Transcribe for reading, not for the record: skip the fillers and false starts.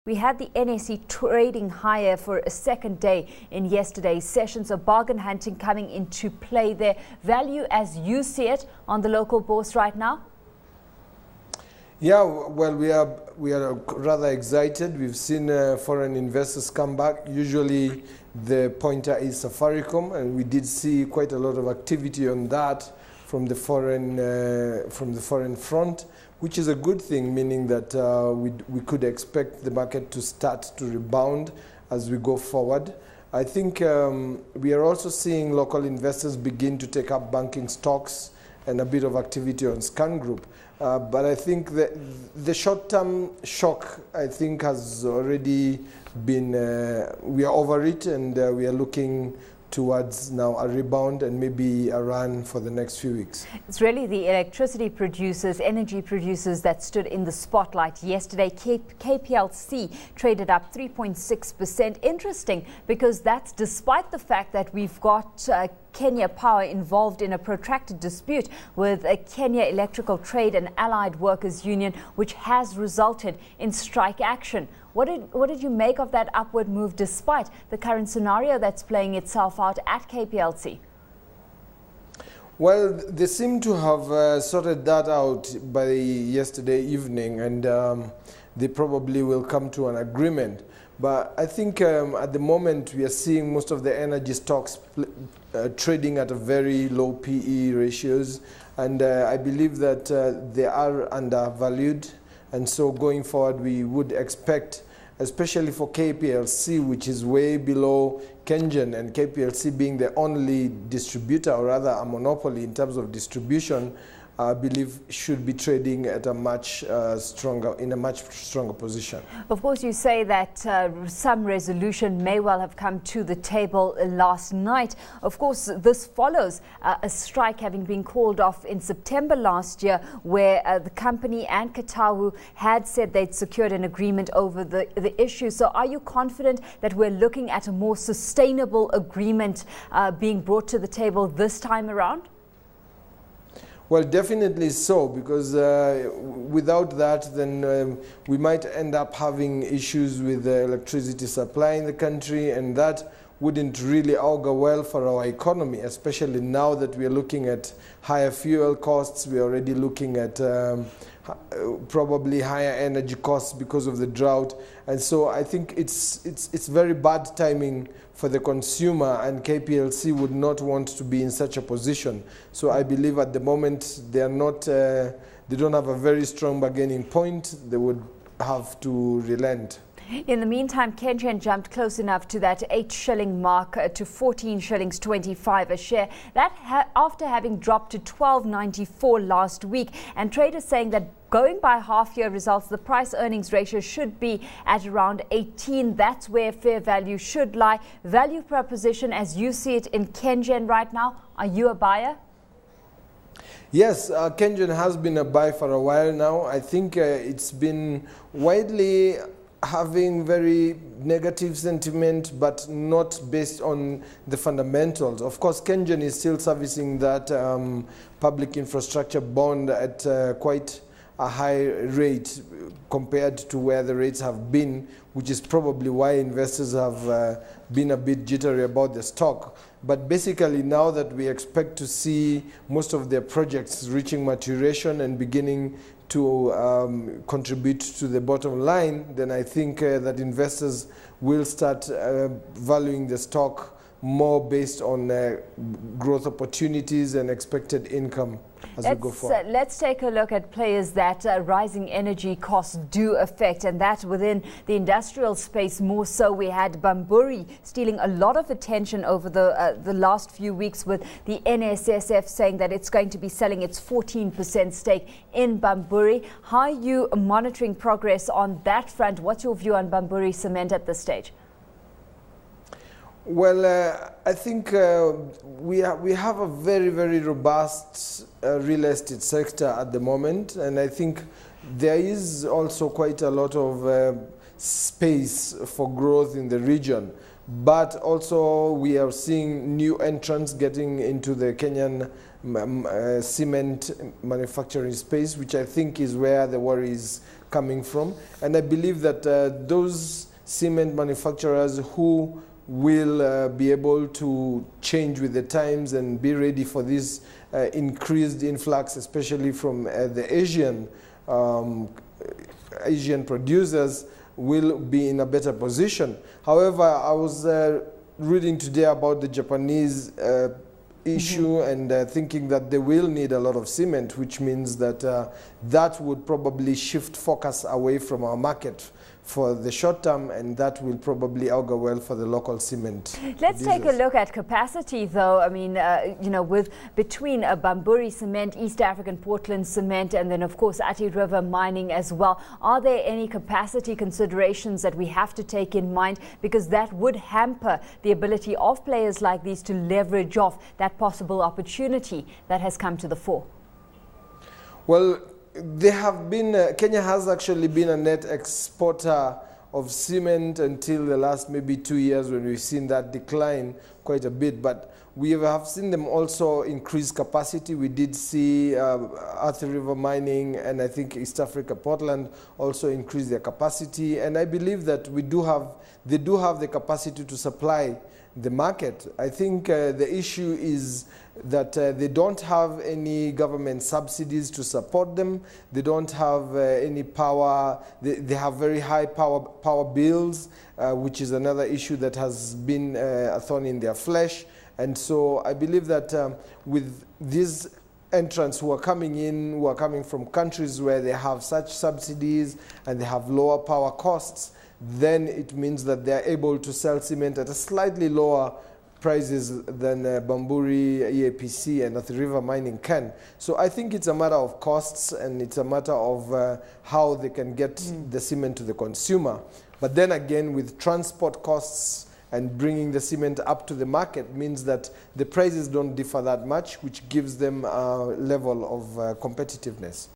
We had the NSE trading higher for a second day in yesterday's session, so bargain hunting coming into play there. Value as you see it on the local bourse right now? Yeah, well, we are rather excited. We've seen foreign investors come back. Usually the pointer is Safaricom, and we did see quite a lot of activity on that from the foreign front, which is a good thing, meaning that we could expect the market to start to rebound as we go forward. I think we are also seeing local investors begin to take up banking stocks and a bit of activity on Scan Group. But I think the short-term shock, I think, has already been, we are over it, and we are looking towards now a rebound and maybe a run for the next few weeks. It's really the electricity producers, energy producers that stood in the spotlight yesterday. KPLC traded up 3.6%. Interesting, because that's despite the fact that we've got Kenya Power involved in a protracted dispute with a Kenya Electrical Trade and Allied Workers Union, which has resulted in strike action. What did you make of that upward move despite the current scenario that's playing itself out at KPLC? Well, they seem to have sorted that out by yesterday evening, and they probably will come to an agreement. But I think at the moment we are seeing most of the energy stocks trading at a very low PE ratios, and I believe that they are undervalued. And so going forward, we would expect, especially for KPLC, which is way below Kenjin, and KPLC being the only distributor, or rather a monopoly in terms of distribution, I believe should be trading at a much in a much stronger position. Of course, you say that some resolution may well have come to the table last night. Of course, this follows a strike having been called off in September last year, where the company and Katawu had said they'd secured an agreement over the issue. So are you confident that we're looking at a more sustainable agreement being brought to the table this time around? Well, definitely so, because without that, then we might end up having issues with the electricity supply in the country, and that wouldn't really augur well for our economy, especially now that we are looking at higher fuel costs. We are already looking at probably higher energy costs because of the drought. And so I think it's very bad timing for the consumer, and KPLC would not want to be in such a position. So I believe at the moment they are not, they don't have a very strong bargaining point. They would have to relent. In the meantime, Kenyan jumped close enough to that 8 shilling mark to 14 shillings 25 a share. That after having dropped to 12.94 last week. And traders saying that going by half-year results, the price-earnings ratio should be at around 18. That's where fair value should lie. Value proposition, as you see it in Kenyan right now, are you a buyer? Yes, Kenjin has been a buy for a while now. I think it's been widely having very negative sentiment, but not based on the fundamentals. Of course, Kenjin is still servicing that public infrastructure bond at quite a high rate compared to where the rates have been, which is probably why investors have been a bit jittery about the stock. But basically, now that we expect to see most of their projects reaching maturation and beginning to contribute to the bottom line, then I think that investors will start valuing the stock more based on growth opportunities and expected income as we go forward. Let's take a look at players that rising energy costs do affect, and that within the industrial space more so. We had Bamburi stealing a lot of attention over the last few weeks, with the NSSF saying that it's going to be selling its 14% stake in Bamburi. How are you monitoring progress on that front? What's your view on Bamburi Cement at this stage? Well, I think we have a very, very robust real estate sector at the moment, and I think there is also quite a lot of space for growth in the region. But also we are seeing new entrants getting into the Kenyan cement manufacturing space, which I think is where the worries coming from. And I believe that those cement manufacturers who will be able to change with the times and be ready for this increased influx, especially from the Asian producers, will be in a better position. However, I was reading today about the Japanese issue and thinking that they will need a lot of cement, which means that that would probably shift focus away from our market for the short term, and that will probably augur well for the local cement. Let's take a look at capacity, though. I mean, with between Bamburi Cement, East African Portland Cement, and then of course Ati River Mining as well. Are there any capacity considerations that we have to take in mind, because that would hamper the ability of players like these to leverage off that possible opportunity that has come to the fore? Well, they have been, Kenya has actually been a net exporter of cement until the last maybe 2 years, when we've seen that decline quite a bit. But we have seen them also increase capacity. We did see Athi River Mining and I think East Africa Portland also increase their capacity. And I believe that they do have the capacity to supply the market. I think the issue is that they don't have any government subsidies to support them. They don't have any power. They have very high power bills, which is another issue that has been a thorn in their flesh. And so I believe that with these entrants who are coming in, who are coming from countries where they have such subsidies and they have lower power costs, then it means that they're able to sell cement at a slightly lower prices than Bamburi, EAPC and Athi River Mining can. So I think it's a matter of costs, and it's a matter of how they can get the cement to the consumer. But then again, with transport costs and bringing the cement up to the market means that the prices don't differ that much, which gives them a level of competitiveness.